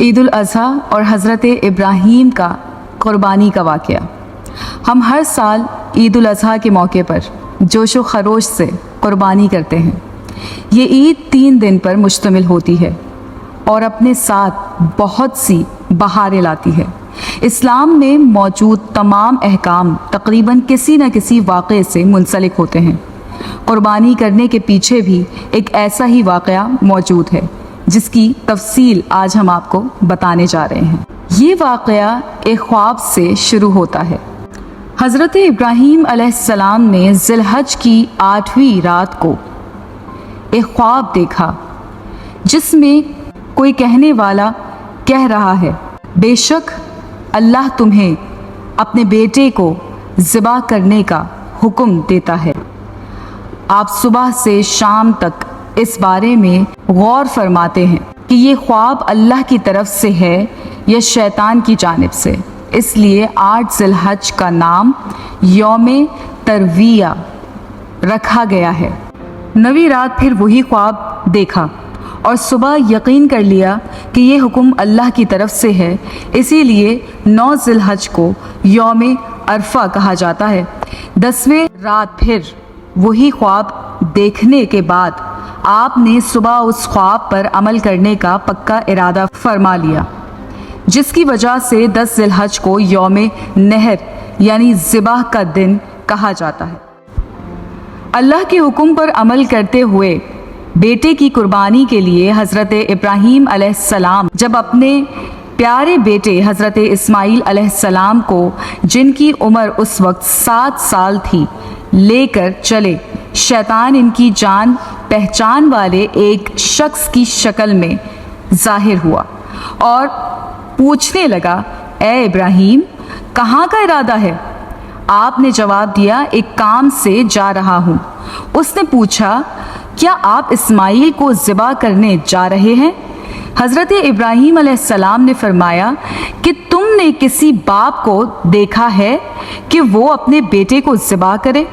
ईद उल अज़हा और हज़रत इब्राहीम का क़ुरबानी का वाक़या। हम हर साल ईद उल अज़हा के मौके पर जोश व खरोश से क़ुरबानी करते हैं। ये ईद 3 दिन पर मुश्तमिल होती है और अपने साथ बहुत सी बहारें लाती है। इस्लाम में मौजूद तमाम अहकाम तकरीबन किसी न किसी वाक़े से मुंसलिक होते हैं। क़ुरबानी करने के पीछे भी एक ऐसा ही वाक़या मौजूद है जिसकी तफसील आज हम आपको बताने जा रहे हैं। ये वाक़या एक ख्वाब से शुरू होता है। हज़रत इब्राहीम अलैहिस्सलाम ने ज़िलहज की 8वीं रात को एक ख्वाब देखा जिसमें कोई कहने वाला कह रहा है, बेशक अल्लाह तुम्हें अपने बेटे को ज़िबा करने का हुक्म देता है। आप सुबह से शाम तक इस बारे में गौर फरमाते हैं कि ये ख्वाब अल्लाह की तरफ से है या शैतान की जानिब से। इसलिए 8 ज़िलहज का नाम यौमे तरविया रखा गया है। 9वीं रात फिर वही ख्वाब देखा और सुबह यकीन कर लिया कि ये हुक्म अल्लाह की तरफ से है। इसीलिए 9 ज़िलहज को यौमे अरफा कहा जाता है। 10वें रात फिर वही ख्वाब देखने के बाद आपने सुबह उस ख्वाब पर अमल करने का पक्का इरादा फरमा लिया, जिसकी वजह से 10 ज़िलहज को यौमे नहर यानी ज़िबाह का दिन कहा जाता है। अल्लाह के हुक्म पर अमल करते हुए बेटे की कुर्बानी के लिए हज़रत इब्राहीम अलैहिस्सलाम जब अपने प्यारे बेटे हज़रत इस्माईल अलैहिस्सलाम को, जिनकी उम्र उस वक्त 7 साल थी, लेकर चले, शैतान इनकी जान पहचान वाले एक शख्स की शक्ल में ज़ाहिर हुआ और पूछने लगा, ए इब्राहीम, कहाँ का इरादा है? आपने जवाब दिया, एक काम से जा रहा हूँ। उसने पूछा, क्या आप इस्माईल को ज़िबा करने जा रहे हैं? हज़रत इब्राहीम अलैहिस्सलाम ने फरमाया कि तुमने किसी बाप को देखा है कि वो अपने बेटे को ज़िबा करे?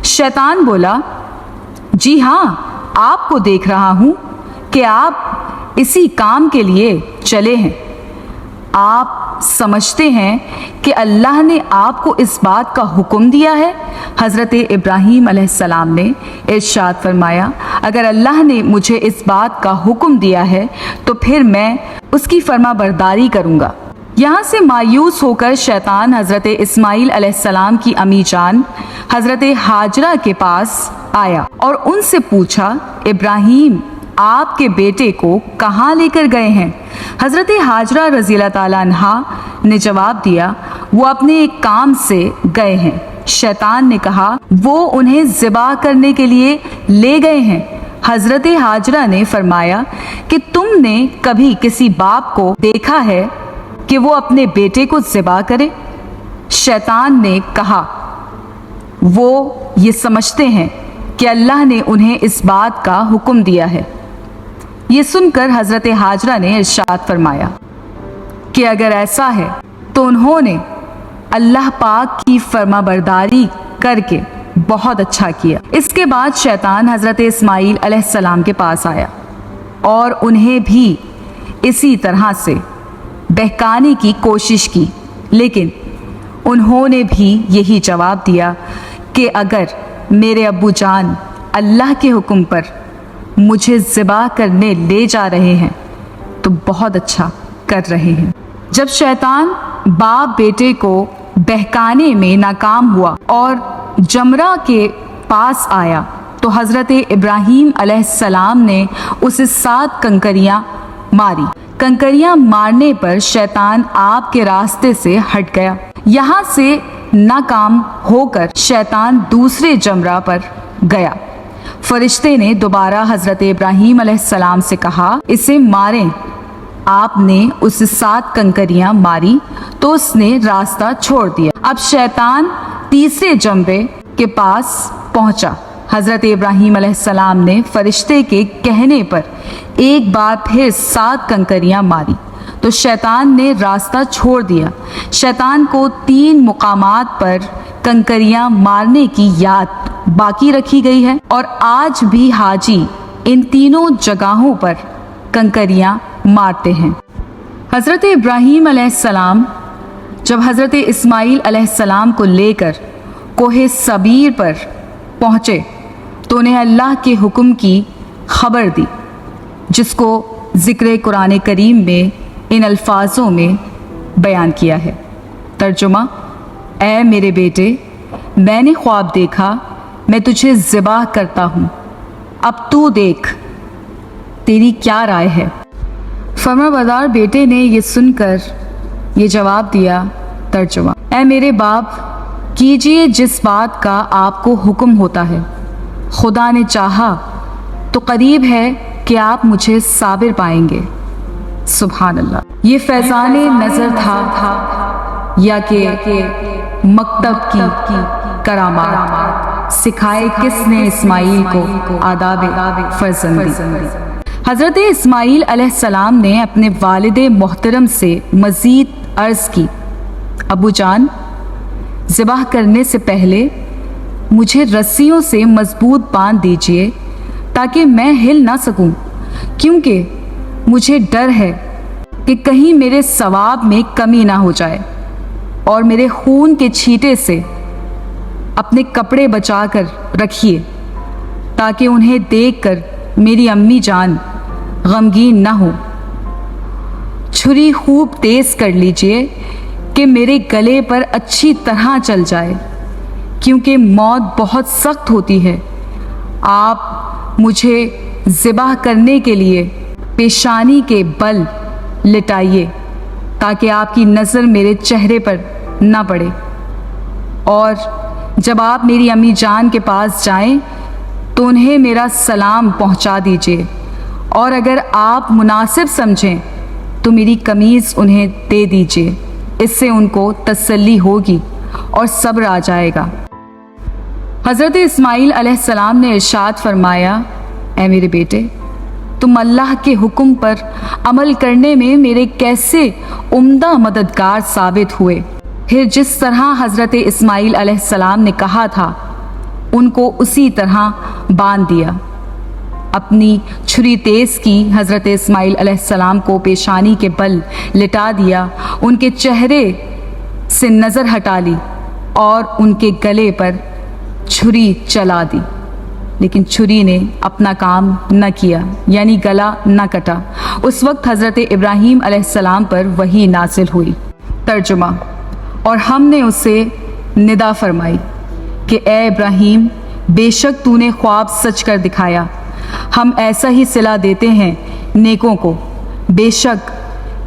शैतान बोला, जी हाँ, आपको देख रहा हूँ कि आप इसी काम के लिए चले हैं। आप समझते हैं कि अल्लाह ने आपको इस बात का हुक्म दिया है? हज़रत इब्राहीम अलैहिस्सलाम ने इरशाद फरमाया, अगर अल्लाह ने मुझे इस बात का हुक्म दिया है तो फिर मैं उसकी फर्माबरदारी करूँगा। यहाँ से मायूस होकर शैतान हज़रत इस्माईल अलैहिस्सलाम की अम्मी जान हज़रत हाजरा के पास आया और उनसे पूछा, इब्राहीम आपके बेटे को कहाँ लेकर गए हैं? हज़रत हाजरा रज़ियल्लाहु ताला अन्हा ने जवाब दिया, वो अपने एक काम से गए हैं। शैतान ने कहा, वो उन्हें ज़िबा करने के लिए ले गए हैं। हज़रत हाजरा ने फरमाया कि तुमने कभी किसी बाप को देखा है कि वो अपने बेटे को ज़िबा करे? शैतान ने कहा, वो ये समझते हैं कि अल्लाह ने उन्हें इस बात का हुक्म दिया है। ये सुनकर हज़रत हाजरा ने इरशाद फरमाया कि अगर ऐसा है तो उन्होंने अल्लाह पाक की फर्माबरदारी करके बहुत अच्छा किया। इसके बाद शैतान हज़रत इस्माईल अलैहिस्सलाम के पास आया और उन्हें भी इसी तरह से बहकाने की कोशिश की, लेकिन उन्होंने भी यही जवाब दिया कि अगर मेरे अब्बू जान अल्लाह के हुक्म पर मुझे ज़िबा करने ले जा रहे हैं तो बहुत अच्छा कर रहे हैं। जब शैतान बाप बेटे को बहकाने में नाकाम हुआ और जमरा के पास आया तो हज़रत इब्राहीम अलैहिस्सलाम ने उसे 7 कंकरियां मारी। कंकरियां मारने पर शैतान आपके रास्ते से हट गया। यहाँ से नाकाम होकर शैतान दूसरे जमरा पर गया। फरिश्ते ने दोबारा हज़रत इब्राहीम अलैहिस्सलाम से कहा, इसे मारें। आपने उसे 7 कंकरियां मारी तो उसने रास्ता छोड़ दिया। अब शैतान तीसरे जमरे के पास पहुंचा। हज़रत इब्राहीम अलैहिस्सलाम ने फरिश्ते के कहने पर एक बार फिर 7 कंकरियां मारी तो शैतान ने रास्ता छोड़ दिया। शैतान को 3 मुकामात पर कंकरियां मारने की याद बाकी रखी गई है और आज भी हाजी इन तीनों जगहों पर कंकरियां मारते हैं। حضرت ابراہیم علیہ السلام جب حضرت اسماعیل علیہ السلام کو لے کر کوہ صبیر پر پہنچے تو انہیں اللہ کے حکم کی خبر دی، جس کو ذکر قرآن کریم میں ان الفاظوں میں بیان کیا ہے۔ ترجمہ: اے میرے بیٹے، میں نے خواب دیکھا، میں تجھے ذبح کرتا ہوں، اب تو دیکھ تیری کیا رائے ہے۔ فرمانبردار بیٹے نے یہ سن کر یہ جواب دیا۔ ترجمہ: اے میرے باپ، کیجئے جس بات کا آپ کو حکم ہوتا ہے، خدا نے چاہا تو قریب ہے کہ آپ مجھے صابر پائیں گے۔ سبحان اللہ۔ یہ فیضان نظر تھا یا کہ مکتب کی کرامات، سکھائے کس نے اسماعیل کو آداب فرزندی۔ حضرت اسماعیل علیہ السلام نے اپنے والد محترم سے مزید عرض کی، ابو جان، ذبح کرنے سے پہلے مجھے رسیوں سے مضبوط باندھ دیجیے تاکہ میں ہل نہ سکوں، کیونکہ مجھے ڈر ہے کہ کہیں میرے ثواب میں کمی نہ ہو جائے، اور میرے خون کے چھینٹے سے اپنے کپڑے بچا کر رکھیے تاکہ انہیں دیکھ کر میری امی جان غمگین نہ ہو۔ چھری خوب تیز کر لیجئے کہ میرے گلے پر اچھی طرح چل جائے، کیونکہ موت بہت سخت ہوتی ہے۔ آپ مجھے ذبح کرنے کے لیے پیشانی کے بل لٹائیے تاکہ آپ کی نظر میرے چہرے پر نہ پڑے، اور جب آپ میری امی جان کے پاس جائیں تو انہیں میرا سلام پہنچا دیجیے، اور اگر آپ مناسب سمجھیں تو میری قمیض انہیں دے دیجیے، اس سے ان کو تسلی ہوگی اور صبر آ جائے گا۔ حضرت اسماعیل علیہ السلام نے ارشاد فرمایا، اے میرے بیٹے، تم اللہ کے حکم پر عمل کرنے میں میرے کیسے عمدہ مددگار ثابت ہوئے۔ پھر جس طرح حضرت اسماعیل علیہ السلام نے کہا تھا ان کو اسی طرح باندھ دیا۔ اپنی چھری تیز کی، حضرت اسماعیل علیہ السلام کو پیشانی کے بل لٹا دیا، ان کے چہرے سے نظر ہٹا لی اور ان کے گلے پر چھری چلا دی، لیکن چھری نے اپنا کام نہ کیا، یعنی گلا نہ کٹا۔ اس وقت حضرت ابراہیم علیہ السلام پر وحی نازل ہوئی۔ ترجمہ: اور ہم نے اسے ندا فرمائی کہ اے ابراہیم، بے شک تو نے خواب سچ کر دکھایا، ہم ایسا ہی صلہ دیتے ہیں نیکوں کو۔ بے شک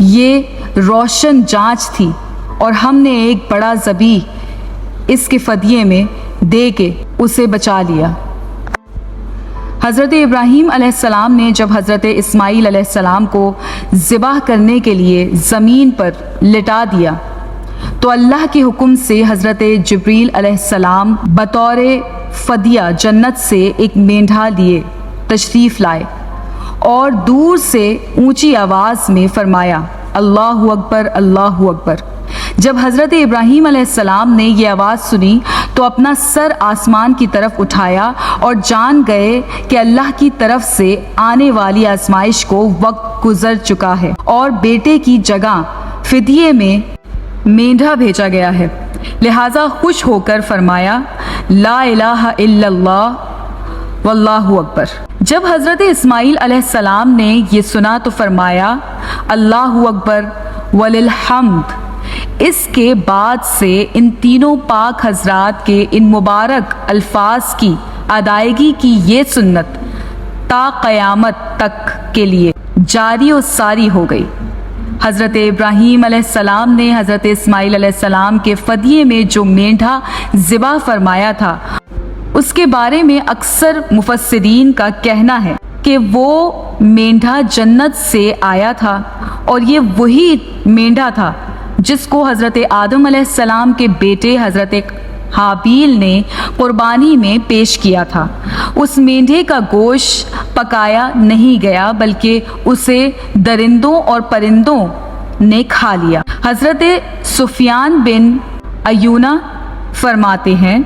یہ روشن جانچ تھی، اور ہم نے ایک بڑا ذبیح اس کے فدیے میں دے کے اسے بچا لیا۔ حضرت ابراہیم علیہ السلام نے جب حضرت اسماعیل علیہ السلام کو ذبح کرنے کے لیے زمین پر لٹا دیا تو اللہ کے حکم سے حضرت جبریل علیہ السلام بطور فدیہ جنت سے ایک مینڈھا لیے تشریف لائے، اور دور سے اونچی آواز میں فرمایا، اللہ اکبر، اللہ اکبر۔ جب حضرت ابراہیم علیہ السلام نے یہ آواز سنی تو اپنا سر آسمان کی طرف اٹھایا اور جان گئے کہ اللہ کی طرف سے آنے والی آزمائش کو وقت گزر چکا ہے، اور بیٹے کی جگہ فدیے میں مینڈھا بھیجا گیا ہے، لہذا خوش ہو کر فرمایا، لا الہ الا اللہ واللہ اکبر۔ جب حضرت اسماعیل علیہ السلام نے یہ سنا تو فرمایا، اللہ اکبر وللحمد۔ اس کے بعد سے ان تینوں پاک حضرات کے ان مبارک الفاظ کی ادائیگی کی یہ سنت تا قیامت تک کے لیے جاری و ساری ہو گئی۔ حضرت ابراہیم علیہ السلام نے حضرت اسماعیل علیہ السلام کے فدیے میں جو مینڈھا ذبح فرمایا تھا اس کے بارے میں اکثر مفسرین کا کہنا ہے کہ وہ مینڈھا جنت سے آیا تھا، اور یہ وہی مینڈھا تھا جس کو حضرت آدم علیہ السلام کے بیٹے حضرت حابیل نے قربانی میں پیش کیا تھا۔ اس مینڈھے کا گوشت پکایا نہیں گیا بلکہ اسے درندوں اور پرندوں نے کھا لیا۔ حضرت سفیان بن عیونہ فرماتے ہیں،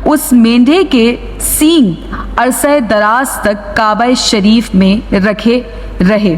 اس مینڈھے کے سینگ عرصہ دراز تک کعبہ شریف میں رکھے رہے۔